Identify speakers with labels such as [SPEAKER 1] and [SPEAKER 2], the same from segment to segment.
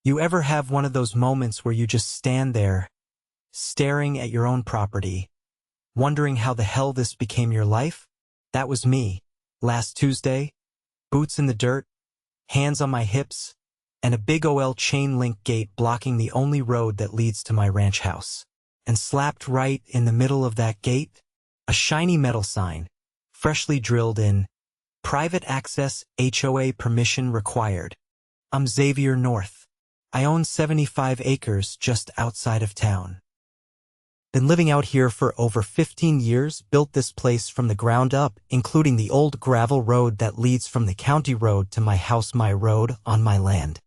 [SPEAKER 1] You ever have one of those moments where you just stand there, staring at your own property, wondering how the hell this became your life? That was me. Last Tuesday, boots in the dirt, hands on my hips, and a big OL chain-link gate blocking the only road that leads to my ranch house. And slapped right in the middle of that gate, a shiny metal sign, freshly drilled in, private access, HOA permission required. I'm Xavier North. I own 75 acres just outside of town. Been living out here for over 15 years, built this place from the ground up, including the old gravel road that leads from the county road to my house, my road, on my land.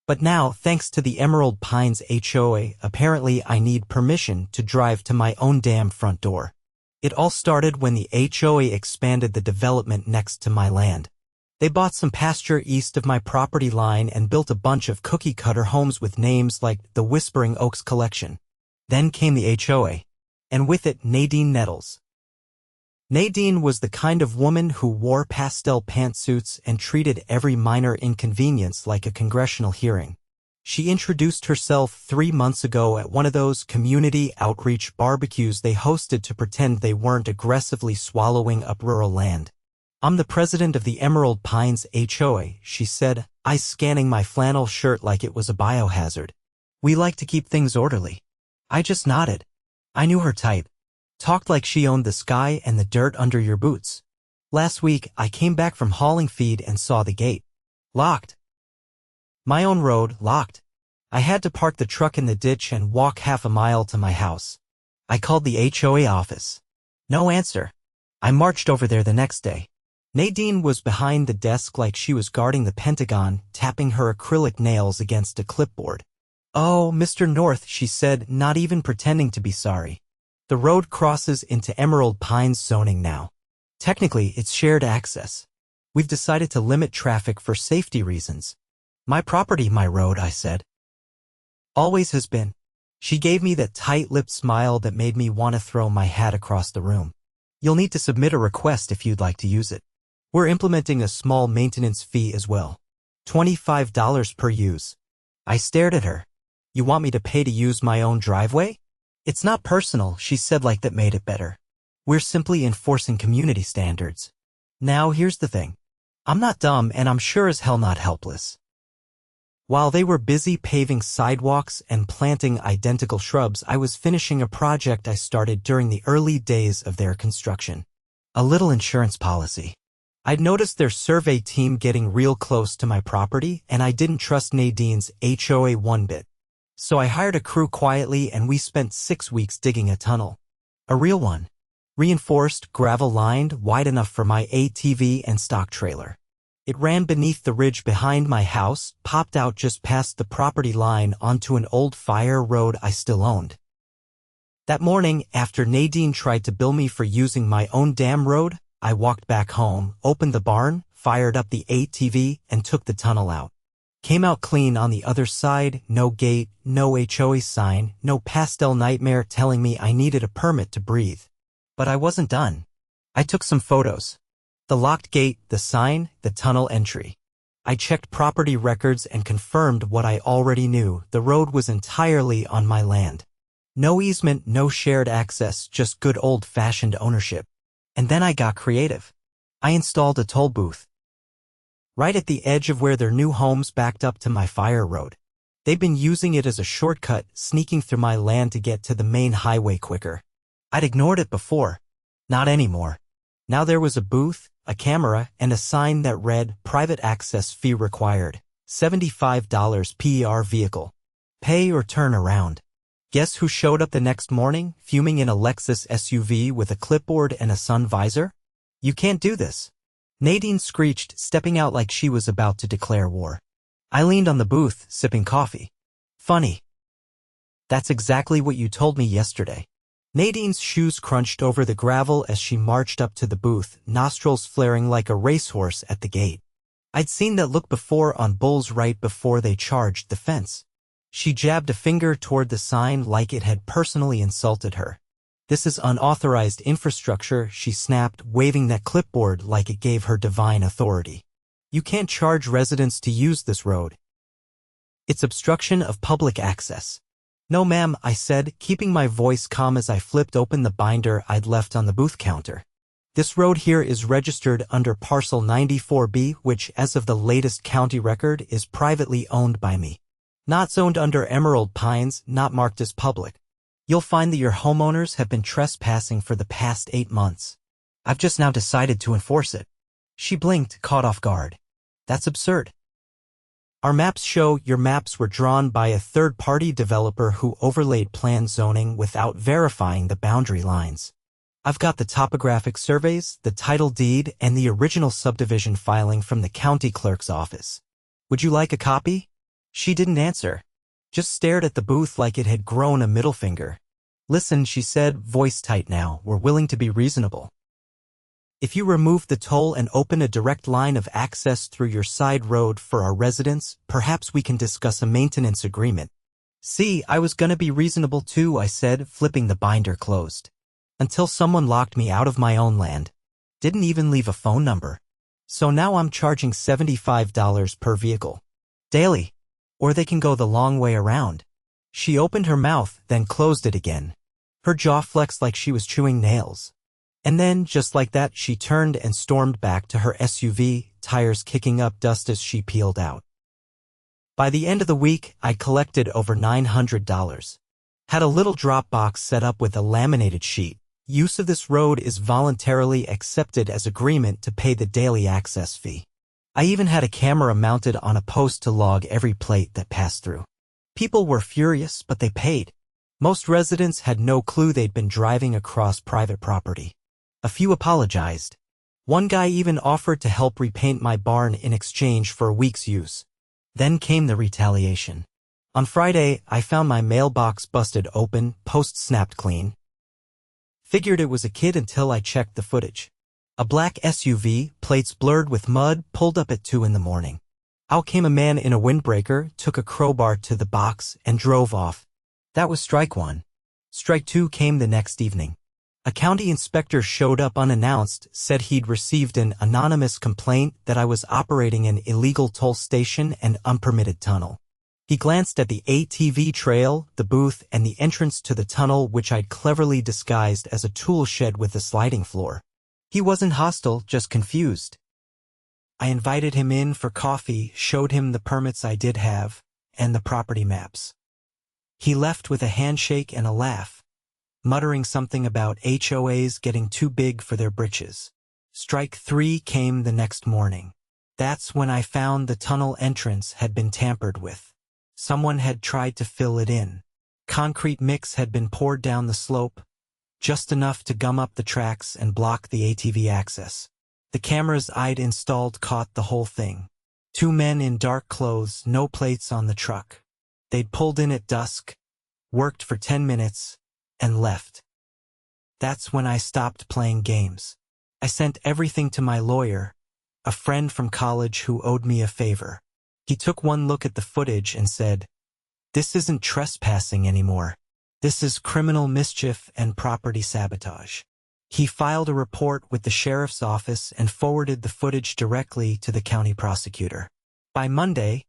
[SPEAKER 1] But now, thanks to the Emerald Pines HOA, apparently I need permission to drive to my own damn front door. It all started when the HOA expanded the development next to my land. They bought some pasture east of my property line and built a bunch of cookie-cutter homes with names like the Whispering Oaks Collection. Then came the HOA, and with it Nadine Nettles. Nadine was the kind of woman who wore pastel pantsuits and treated every minor inconvenience like a congressional hearing. She introduced herself 3 months ago at one of those community outreach barbecues they hosted to pretend they weren't aggressively swallowing up rural land. I'm the president of the Emerald Pines HOA, she said, eyes scanning my flannel shirt like it was a biohazard. We like to keep things orderly. I just nodded. I knew her type. Talked like she owned the sky and the dirt under your boots. Last week, I came back from hauling feed and saw the gate. Locked. My own road, locked. I had to park the truck in the ditch and walk half a mile to my house. I called the HOA office. No answer. I marched over there the next day. Nadine was behind the desk like she was guarding the Pentagon, tapping her acrylic nails against a clipboard. Oh, Mr. North, she said, not even pretending to be sorry. The road crosses into Emerald Pines zoning now. Technically, it's shared access. We've decided to limit traffic for safety reasons. My property, my road, I said. Always has been. She gave me that tight-lipped smile that made me want to throw my hat across the room. You'll need to submit a request if you'd like to use it. We're implementing a small maintenance fee as well. $25 per use. I stared at her. You want me to pay to use my own driveway? It's not personal, she said like that made it better. We're simply enforcing community standards. Now here's the thing. I'm not dumb and I'm sure as hell not helpless. While they were busy paving sidewalks and planting identical shrubs, I was finishing a project I started during the early days of their construction. A little insurance policy. I'd noticed their survey team getting real close to my property, and I didn't trust Nadine's HOA one bit. So I hired a crew quietly and we spent 6 weeks digging a tunnel. A real one. Reinforced, gravel-lined, wide enough for my ATV and stock trailer. It ran beneath the ridge behind my house, popped out just past the property line onto an old fire road I still owned. That morning, after Nadine tried to bill me for using my own damn road, I walked back home, opened the barn, fired up the ATV, and took the tunnel out. Came out clean on the other side, no gate, no HOA sign, no pastel nightmare telling me I needed a permit to breathe. But I wasn't done. I took some photos. The locked gate, the sign, the tunnel entry. I checked property records and confirmed what I already knew. The road was entirely on my land. No easement, no shared access, just good old-fashioned ownership. And then I got creative. I installed a toll booth. Right at the edge of where their new homes backed up to my fire road. They'd been using it as a shortcut, sneaking through my land to get to the main highway quicker. I'd ignored it before. Not anymore. Now there was a booth, a camera, and a sign that read, private access fee required. $75 per vehicle. Pay or turn around. Guess who showed up the next morning, fuming in a Lexus SUV with a clipboard and a sun visor? You can't do this. Nadine screeched, stepping out like she was about to declare war. I leaned on the booth, sipping coffee. Funny. That's exactly what you told me yesterday. Nadine's shoes crunched over the gravel as she marched up to the booth, nostrils flaring like a racehorse at the gate. I'd seen that look before on bulls right before they charged the fence. She jabbed a finger toward the sign like it had personally insulted her. This is unauthorized infrastructure, she snapped, waving that clipboard like it gave her divine authority. You can't charge residents to use this road. It's obstruction of public access. No ma'am, I said, keeping my voice calm as I flipped open the binder I'd left on the booth counter. This road here is registered under Parcel 94B, which, as of the latest county record, is privately owned by me. Not zoned under Emerald Pines, not marked as public. You'll find that your homeowners have been trespassing for the past 8 months. I've just now decided to enforce it. She blinked, caught off guard. That's absurd. Our maps show your maps were drawn by a third-party developer who overlaid plan zoning without verifying the boundary lines. I've got the topographic surveys, the title deed, and the original subdivision filing from the county clerk's office. Would you like a copy? She didn't answer. Just stared at the booth like it had grown a middle finger. Listen, she said, voice tight now, we're willing to be reasonable. If you remove the toll and open a direct line of access through your side road for our residents, perhaps we can discuss a maintenance agreement. See, I was gonna be reasonable too, I said, flipping the binder closed. Until someone locked me out of my own land. Didn't even leave a phone number. So now I'm charging $75 per vehicle. Daily. Or they can go the long way around. She opened her mouth, then closed it again. Her jaw flexed like she was chewing nails. And then, just like that, she turned and stormed back to her SUV, tires kicking up dust as she peeled out. By the end of the week, I collected over $900. Had a little drop box set up with a laminated sheet. Use of this road is voluntarily accepted as agreement to pay the daily access fee. I even had a camera mounted on a post to log every plate that passed through. People were furious, but they paid. Most residents had no clue they'd been driving across private property. A few apologized. One guy even offered to help repaint my barn in exchange for a week's use. Then came the retaliation. On Friday, I found my mailbox busted open, post snapped clean. Figured it was a kid until I checked the footage. A black SUV, plates blurred with mud, pulled up at 2 in the morning. Out came a man in a windbreaker, took a crowbar to the box, and drove off. That was strike 1. Strike 2 came the next evening. A county inspector showed up unannounced, said he'd received an anonymous complaint that I was operating an illegal toll station and unpermitted tunnel. He glanced at the ATV trail, the booth, and the entrance to the tunnel, which I'd cleverly disguised as a tool shed with a sliding floor. He wasn't hostile, just confused. I invited him in for coffee, showed him the permits I did have, and the property maps. He left with a handshake and a laugh, muttering something about HOAs getting too big for their britches. Strike 3 came the next morning. That's when I found the tunnel entrance had been tampered with. Someone had tried to fill it in. Concrete mix had been poured down the slope, just enough to gum up the tracks and block the ATV access. The cameras I'd installed caught the whole thing. 2 men in dark clothes, no plates on the truck. They'd pulled in at dusk, worked for 10 minutes, and left. That's when I stopped playing games. I sent everything to my lawyer, a friend from college who owed me a favor. He took one look at the footage and said, "This isn't trespassing anymore. This is criminal mischief and property sabotage." He filed a report with the sheriff's office and forwarded the footage directly to the county prosecutor. By Monday,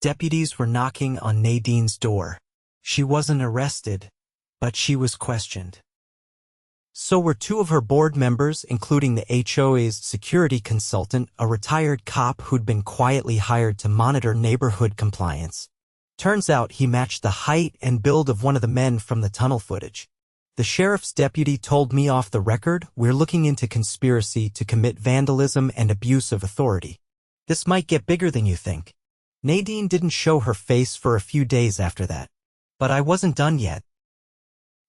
[SPEAKER 1] deputies were knocking on Nadine's door. She wasn't arrested, but she was questioned. So were 2 of her board members, including the HOA's security consultant, a retired cop who'd been quietly hired to monitor neighborhood compliance. Turns out he matched the height and build of one of the men from the tunnel footage. The sheriff's deputy told me off the record, "We're looking into conspiracy to commit vandalism and abuse of authority. This might get bigger than you think." Nadine didn't show her face for a few days after that. But I wasn't done yet.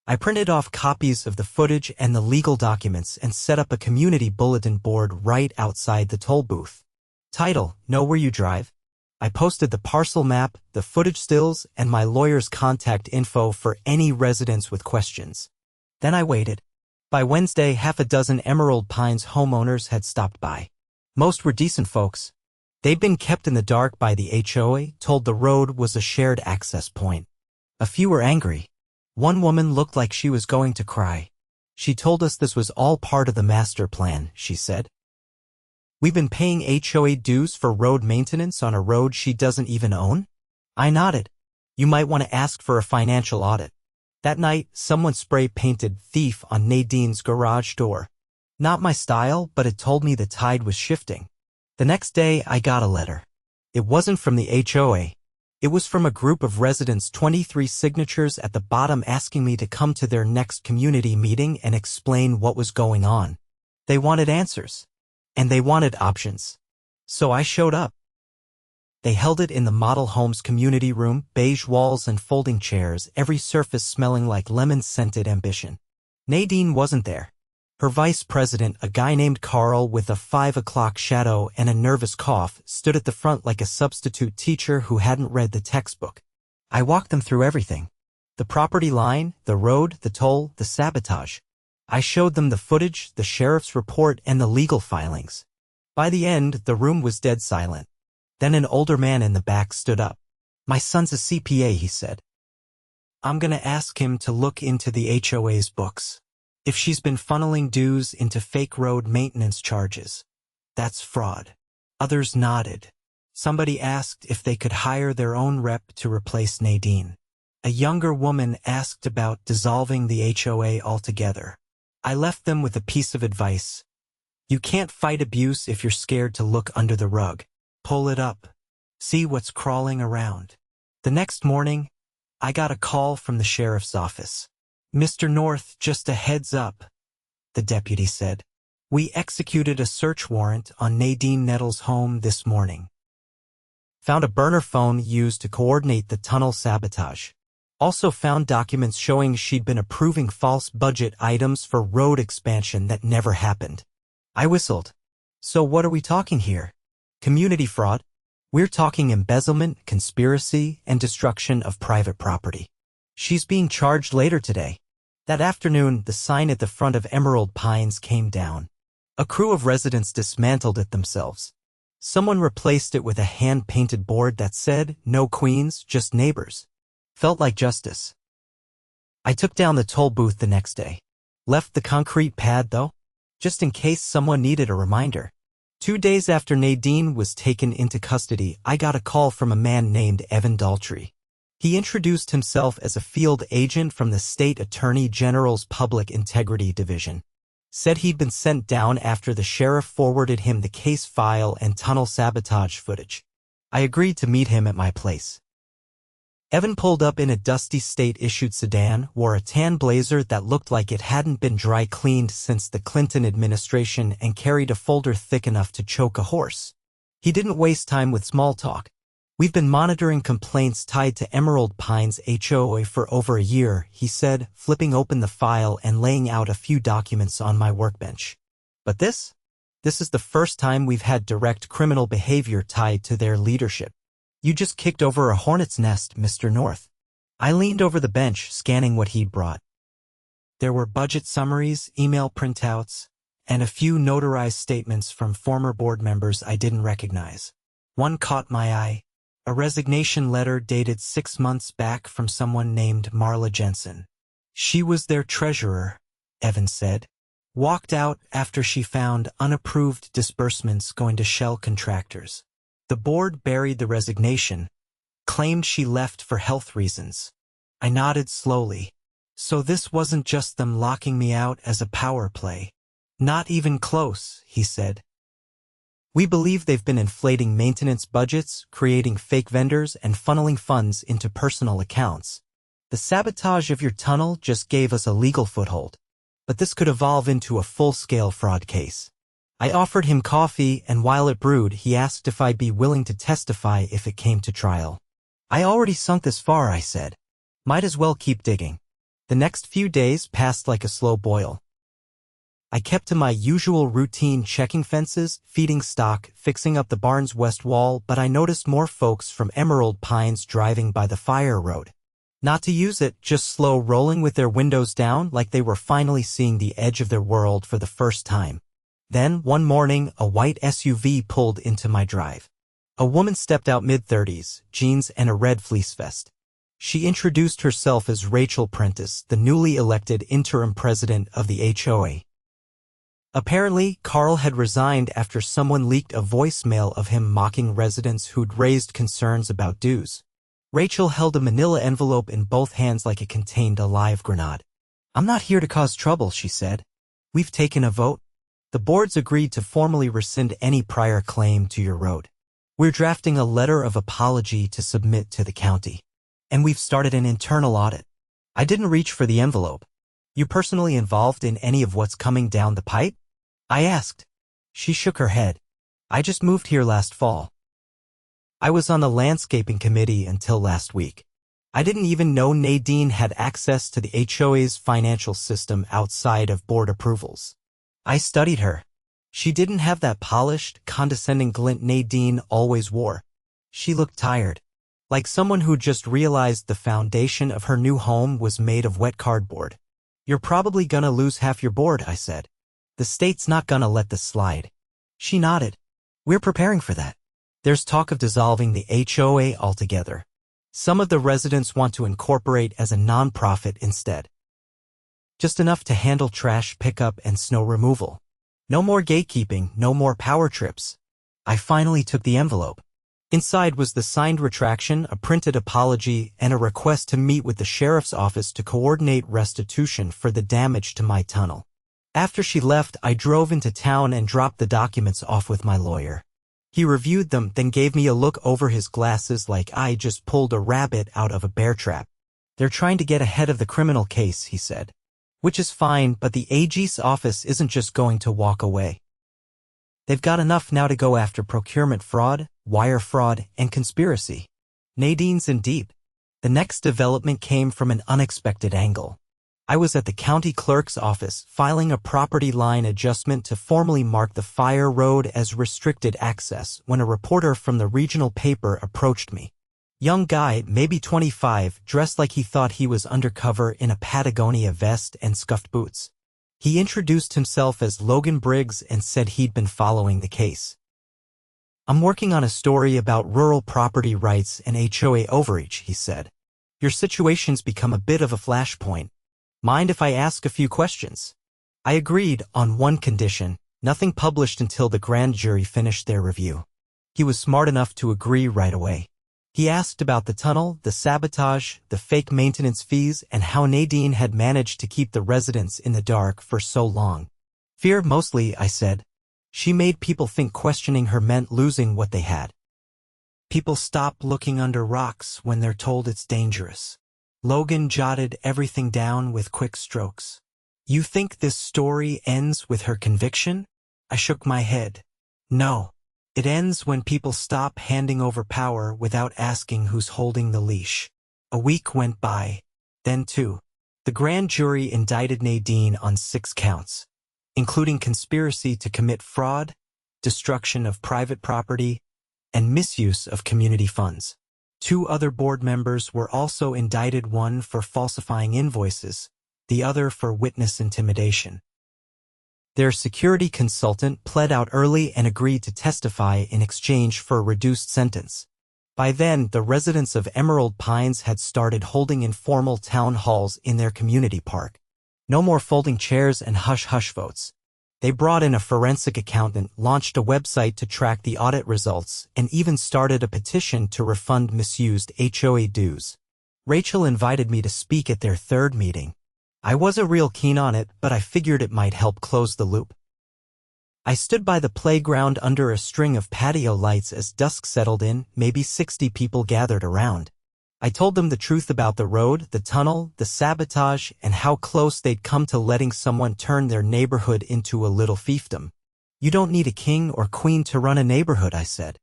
[SPEAKER 1] I printed off copies of the footage and the legal documents and set up a community bulletin board right outside the toll booth. Title, Know Where You Drive. I posted the parcel map, the footage stills, and my lawyer's contact info for any residents with questions. Then I waited. By Wednesday, half a dozen Emerald Pines homeowners had stopped by. Most were decent folks. They'd been kept in the dark by the HOA, told the road was a shared access point. A few were angry. One woman looked like she was going to cry. She told us this was all part of the master plan, she said. We've been paying HOA dues for road maintenance on a road she doesn't even own? I nodded. You might want to ask for a financial audit. That night, someone spray-painted thief on Nadine's garage door. Not my style, but it told me the tide was shifting. The next day, I got a letter. It wasn't from the HOA. It was from a group of residents, 23 signatures at the bottom, asking me to come to their next community meeting and explain what was going on. They wanted answers. And they wanted options. So I showed up. They held it in the model home's community room, beige walls and folding chairs, every surface smelling like lemon-scented ambition. Nadine wasn't there. Her vice president, a guy named Carl with a 5 o'clock shadow and a nervous cough, stood at the front like a substitute teacher who hadn't read the textbook. I walked them through everything. The property line, the road, the toll, the sabotage. I showed them the footage, the sheriff's report, and the legal filings. By the end, the room was dead silent. Then an older man in the back stood up. My son's a CPA, he said. I'm gonna ask him to look into the HOA's books. If she's been funneling dues into fake road maintenance charges, that's fraud. Others nodded. Somebody asked if they could hire their own rep to replace Nadine. A younger woman asked about dissolving the HOA altogether. I left them with a piece of advice. You can't fight abuse if you're scared to look under the rug. Pull it up. See what's crawling around. The next morning, I got a call from the sheriff's office. Mr. North, just a heads up, the deputy said. We executed a search warrant on Nadine Nettles' home this morning. Found a burner phone used to coordinate the tunnel sabotage. Also found documents showing she'd been approving false budget items for road expansion that never happened. I whistled. So what are we talking here? Community fraud? We're talking embezzlement, conspiracy, and destruction of private property. She's being charged later today. That afternoon, the sign at the front of Emerald Pines came down. A crew of residents dismantled it themselves. Someone replaced it with a hand-painted board that said, "No queens, just neighbors." Felt like justice. I took down the toll booth the next day. Left the concrete pad, though, just in case someone needed a reminder. 2 days after Nadine was taken into custody, I got a call from a man named Evan Daltrey. He introduced himself as a field agent from the State Attorney General's Public Integrity Division. Said he'd been sent down after the sheriff forwarded him the case file and tunnel sabotage footage. I agreed to meet him at my place. Evan pulled up in a dusty state-issued sedan, wore a tan blazer that looked like it hadn't been dry cleaned since the Clinton administration, and carried a folder thick enough to choke a horse. He didn't waste time with small talk. We've been monitoring complaints tied to Emerald Pines HOA for over a year, he said, flipping open the file and laying out a few documents on my workbench. But this is the first time we've had direct criminal behavior tied to their leadership. You just kicked over a hornet's nest, Mr. North. I leaned over the bench, scanning what he'd brought. There were budget summaries, email printouts, and a few notarized statements from former board members I didn't recognize. One caught my eye. A resignation letter dated 6 months back from someone named Marla Jensen. She was their treasurer, Evan said. Walked out after she found unapproved disbursements going to shell contractors. The board buried the resignation, claimed she left for health reasons. I nodded slowly. So this wasn't just them locking me out as a power play. Not even close, he said. We believe they've been inflating maintenance budgets, creating fake vendors, and funneling funds into personal accounts. The sabotage of your tunnel just gave us a legal foothold. But this could evolve into a full-scale fraud case. I offered him coffee, and while it brewed, he asked if I'd be willing to testify if it came to trial. I already sunk this far, I said. Might as well keep digging. The next few days passed like a slow boil. I kept to my usual routine, checking fences, feeding stock, fixing up the barn's west wall, but I noticed more folks from Emerald Pines driving by the fire road. Not to use it, just slow rolling with their windows down like they were finally seeing the edge of their world for the first time. Then, one morning, a white SUV pulled into my drive. A woman stepped out mid-30s, jeans and a red fleece vest. She introduced herself as Rachel Prentice, the newly elected interim president of the HOA. Apparently, Carl had resigned after someone leaked a voicemail of him mocking residents who'd raised concerns about dues. Rachel held a manila envelope in both hands like it contained a live grenade. "I'm not here to cause trouble," she said. "We've taken a vote. The boards agreed to formally rescind any prior claim to your road. We're drafting a letter of apology to submit to the county. And we've started an internal audit." I didn't reach for the envelope. "You personally involved in any of what's coming down the pipe?" I asked. She shook her head. "I just moved here last fall. I was on the landscaping committee until last week. I didn't even know Nadine had access to the HOA's financial system outside of board approvals. I studied her. She didn't have that polished, condescending glint Nadine always wore. She looked tired, like someone who just realized the foundation of her new home was made of wet cardboard. "You're probably gonna lose half your board," I said. "The state's not gonna let this slide." She nodded. "We're preparing for that. There's talk of dissolving the HOA altogether. Some of the residents want to incorporate as a nonprofit instead. Just enough to handle trash pickup and snow removal. No more gatekeeping, no more power trips." I finally took the envelope. Inside was the signed retraction, a printed apology, and a request to meet with the sheriff's office to coordinate restitution for the damage to my tunnel. After she left, I drove into town and dropped the documents off with my lawyer. He reviewed them, then gave me a look over his glasses like I just pulled a rabbit out of a bear trap. "They're trying to get ahead of the criminal case," he said. "Which is fine, but the AG's office isn't just going to walk away. They've got enough now to go after procurement fraud, wire fraud, and conspiracy." Nadine's in deep. The next development came from an unexpected angle. I was at the county clerk's office filing a property line adjustment to formally mark the fire road as restricted access when a reporter from the regional paper approached me. Young guy, maybe 25, dressed like he thought he was undercover in a Patagonia vest and scuffed boots. He introduced himself as Logan Briggs and said he'd been following the case. "I'm working on a story about rural property rights and HOA overreach," he said. "Your situation's become a bit of a flashpoint. Mind if I ask a few questions?" I agreed on one condition: nothing published until the grand jury finished their review. He was smart enough to agree right away. He asked about the tunnel, the sabotage, the fake maintenance fees, and how Nadine had managed to keep the residents in the dark for so long. "Fear mostly," I said. "She made people think questioning her meant losing what they had. People stop looking under rocks when they're told it's dangerous." Logan jotted everything down with quick strokes. "You think this story ends with her conviction?" I shook my head. "No. It ends when people stop handing over power without asking who's holding the leash." A week went by, then two. The grand jury indicted Nadine on 6 counts, including conspiracy to commit fraud, destruction of private property, and misuse of community funds. 2 other board members were also indicted, one for falsifying invoices, the other for witness intimidation. Their security consultant pled out early and agreed to testify in exchange for a reduced sentence. By then, the residents of Emerald Pines had started holding informal town halls in their community park. No more folding chairs and hush-hush votes. They brought in a forensic accountant, launched a website to track the audit results, and even started a petition to refund misused HOA dues. Rachel invited me to speak at their 3rd meeting. I wasn't real keen on it, but I figured it might help close the loop. I stood by the playground under a string of patio lights as dusk settled in. Maybe 60 people gathered around. I told them the truth about the road, the tunnel, the sabotage, and how close they'd come to letting someone turn their neighborhood into a little fiefdom. "You don't need a king or queen to run a neighborhood," I said.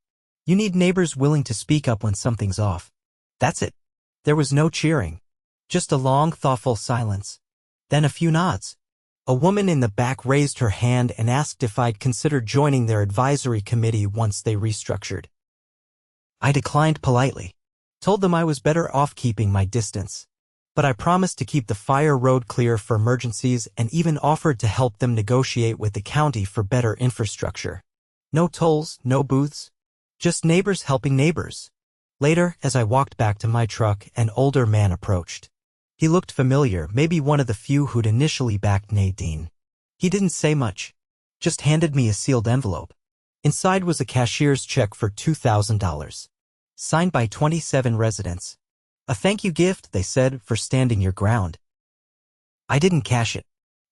[SPEAKER 1] "You need neighbors willing to speak up when something's off." That's it. There was no cheering. Just a long, thoughtful silence. Then a few nods. A woman in the back raised her hand and asked if I'd considered joining their advisory committee once they restructured. I declined politely. Told them I was better off keeping my distance. But I promised to keep the fire road clear for emergencies and even offered to help them negotiate with the county for better infrastructure. No tolls, no booths. Just neighbors helping neighbors. Later, as I walked back to my truck, an older man approached. He looked familiar, maybe one of the few who'd initially backed Nadine. He didn't say much. Just handed me a sealed envelope. Inside was a cashier's check for $2,000. signed by 27 residents. A thank you gift, they said, for standing your ground. I didn't cash it.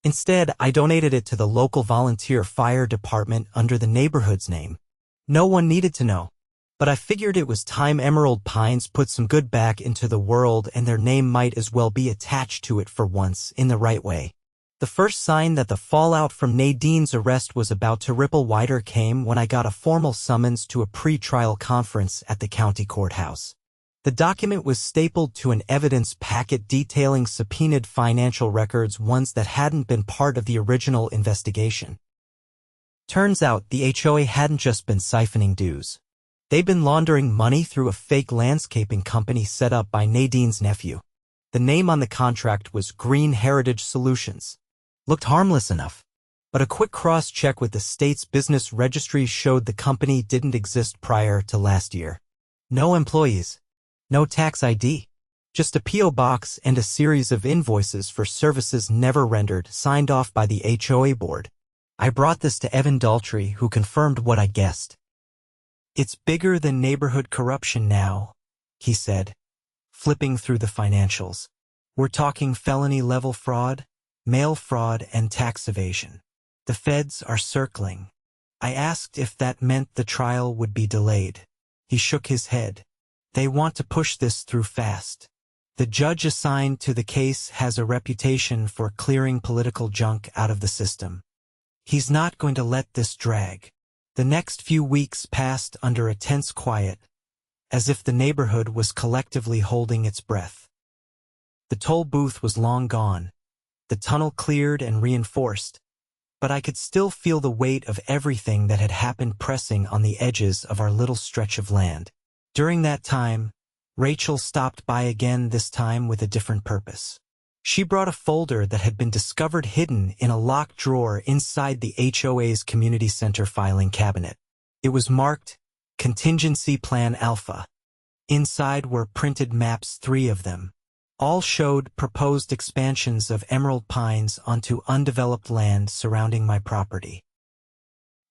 [SPEAKER 1] Instead, I donated it to the local volunteer fire department under the neighborhood's name. No one needed to know. But I figured it was time Emerald Pines put some good back into the world, and their name might as well be attached to it for once, in the right way. The first sign that the fallout from Nadine's arrest was about to ripple wider came when I got a formal summons to a pre-trial conference at the county courthouse. The document was stapled to an evidence packet detailing subpoenaed financial records, ones that hadn't been part of the original investigation. Turns out the HOA hadn't just been siphoning dues. They'd been laundering money through a fake landscaping company set up by Nadine's nephew. The name on the contract was Green Heritage Solutions. Looked harmless enough. But a quick cross-check with the state's business registry showed the company didn't exist prior to last year. No employees. No tax ID. Just a P.O. box and a series of invoices for services never rendered, signed off by the HOA board. I brought this to Evan Daltrey, who confirmed what I guessed. It's bigger than neighborhood corruption now, he said, flipping through the financials. We're talking felony-level fraud, mail fraud, and tax evasion. The feds are circling. I asked if that meant the trial would be delayed. He shook his head. They want to push this through fast. The judge assigned to the case has a reputation for clearing political junk out of the system. He's not going to let this drag. The next few weeks passed under a tense quiet, as if the neighborhood was collectively holding its breath. The toll booth was long gone, the tunnel cleared and reinforced, but I could still feel the weight of everything that had happened pressing on the edges of our little stretch of land. During that time, Rachel stopped by again, this time with a different purpose. She brought a folder that had been discovered hidden in a locked drawer inside the HOA's community center filing cabinet. It was marked Contingency Plan Alpha. Inside were printed maps, 3 of them. All showed proposed expansions of Emerald Pines onto undeveloped land surrounding my property.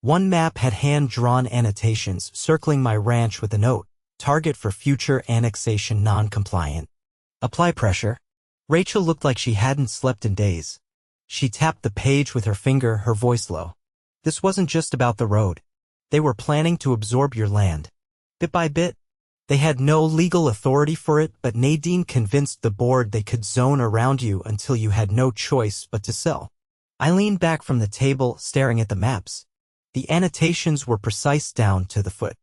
[SPEAKER 1] One map had hand-drawn annotations circling my ranch with a note, target for future annexation non-compliant. Apply pressure. Rachel looked like she hadn't slept in days. She tapped the page with her finger, her voice low. This wasn't just about the road. They were planning to absorb your land. Bit by bit. They had no legal authority for it, but Nadine convinced the board they could zone around you until you had no choice but to sell. I leaned back from the table, staring at the maps. The annotations were precise down to the foot.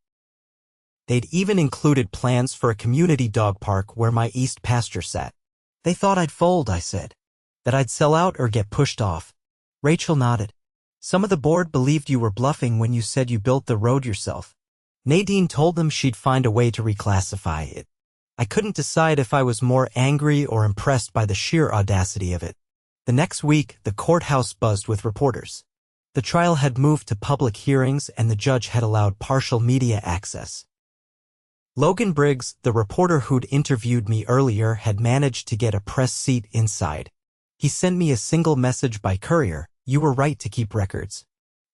[SPEAKER 1] They'd even included plans for a community dog park where my east pasture sat. They thought I'd fold, I said. That I'd sell out or get pushed off. Rachel nodded. Some of the board believed you were bluffing when you said you built the road yourself. Nadine told them she'd find a way to reclassify it. I couldn't decide if I was more angry or impressed by the sheer audacity of it. The next week, the courthouse buzzed with reporters. The trial had moved to public hearings and the judge had allowed partial media access. Logan Briggs, the reporter who'd interviewed me earlier, had managed to get a press seat inside. He sent me a single message by courier: "You were right to keep records."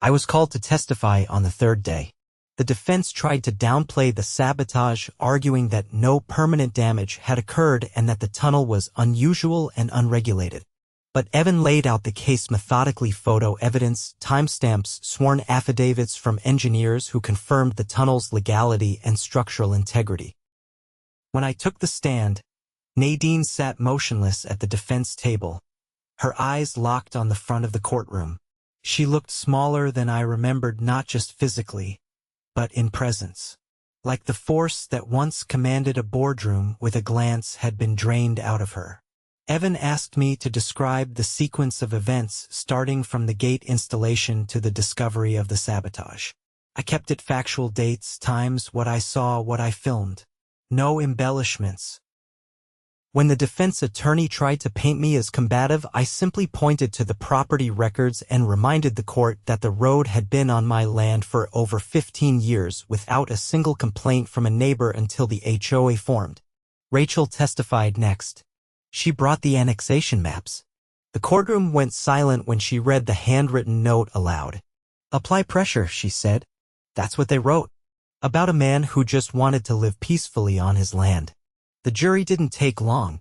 [SPEAKER 1] I was called to testify on the 3rd day. The defense tried to downplay the sabotage, arguing that no permanent damage had occurred and that the tunnel was unusual and unregulated. But Evan laid out the case methodically: photo evidence, timestamps, sworn affidavits from engineers who confirmed the tunnel's legality and structural integrity. When I took the stand, Nadine sat motionless at the defense table, her eyes locked on the front of the courtroom. She looked smaller than I remembered, not just physically, but in presence. Like the force that once commanded a boardroom with a glance had been drained out of her. Evan asked me to describe the sequence of events starting from the gate installation to the discovery of the sabotage. I kept it factual: dates, times, what I saw, what I filmed. No embellishments. When the defense attorney tried to paint me as combative, I simply pointed to the property records and reminded the court that the road had been on my land for over 15 years without a single complaint from a neighbor until the HOA formed. Rachel testified next. She brought the annexation maps. The courtroom went silent when she read the handwritten note aloud. "Apply pressure," she said. "That's what they wrote. about a man who just wanted to live peacefully on his land. The jury didn't take long.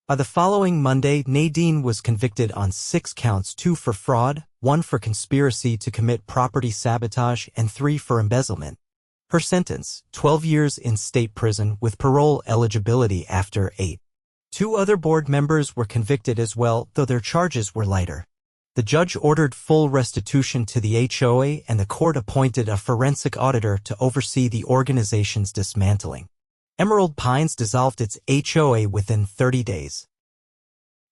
[SPEAKER 1] By the following Monday, Nadine was convicted on 6 counts, 2 for fraud, 1 for conspiracy to commit property sabotage, and 3 for embezzlement. Her sentence, 12 years in state prison with parole eligibility after 8. 2 other board members were convicted as well, though their charges were lighter. The judge ordered full restitution to the HOA, and the court appointed a forensic auditor to oversee the organization's dismantling. Emerald Pines dissolved its HOA within 30 days.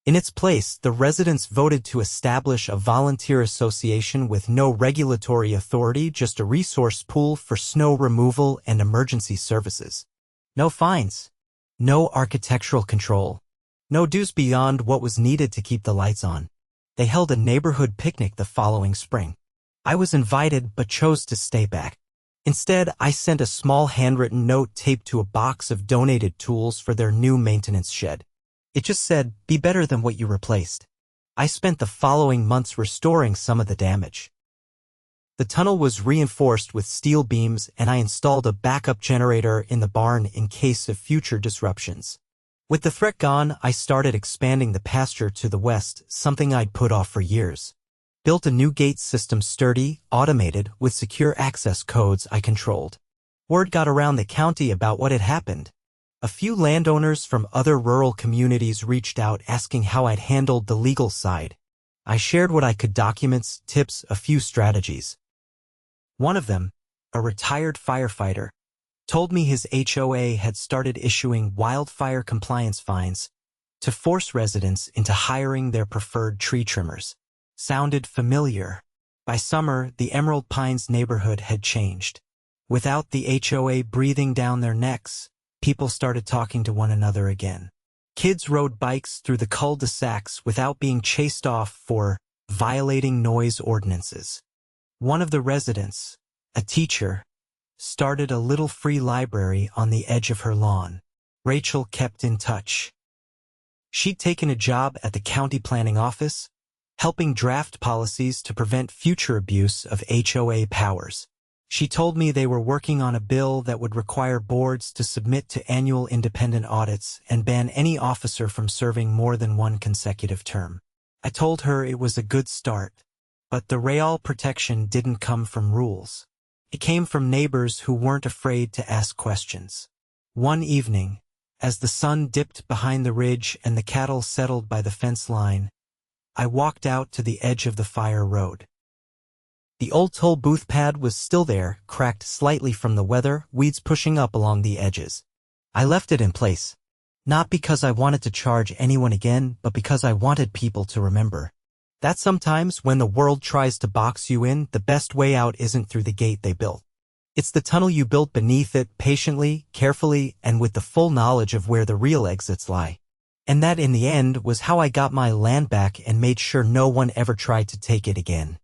[SPEAKER 1] In its place, the residents voted to establish a volunteer association with no regulatory authority, just a resource pool for snow removal and emergency services. No fines. No architectural control. No dues beyond what was needed to keep the lights on. They held a neighborhood picnic the following spring. I was invited but chose to stay back. Instead, I sent a small handwritten note taped to a box of donated tools for their new maintenance shed. It just said, "Be better than what you replaced." I spent the following months restoring some of the damage. The tunnel was reinforced with steel beams, and I installed a backup generator in the barn in case of future disruptions. With the threat gone, I started expanding the pasture to the west, something I'd put off for years. Built a new gate system, sturdy, automated, with secure access codes I controlled. Word got around the county about what had happened. A few landowners from other rural communities reached out asking how I'd handled the legal side. I shared what I could, documents, tips, a few strategies. One of them, a retired firefighter, told me his HOA had started issuing wildfire compliance fines to force residents into hiring their preferred tree trimmers. Sounded familiar. By summer, the Emerald Pines neighborhood had changed. Without the HOA breathing down their necks, people started talking to one another again. Kids rode bikes through the cul-de-sacs without being chased off for violating noise ordinances. One of the residents, a teacher, started a little free library on the edge of her lawn. Rachel kept in touch. She'd taken a job at the county planning office, helping draft policies to prevent future abuse of HOA powers. She told me they were working on a bill that would require boards to submit to annual independent audits and ban any officer from serving more than 1 consecutive term. I told her it was a good start, but the real protection didn't come from rules. It came from neighbors who weren't afraid to ask questions. One evening, as the sun dipped behind the ridge and the cattle settled by the fence line, I walked out to the edge of the fire road. The old toll booth pad was still there, cracked slightly from the weather, weeds pushing up along the edges. I left it in place, not because I wanted to charge anyone again, but because I wanted people to remember that sometimes when the world tries to box you in, the best way out isn't through the gate they built. It's the tunnel you built beneath it, patiently, carefully, and with the full knowledge of where the real exits lie. And that, in the end, was how I got my land back and made sure no one ever tried to take it again.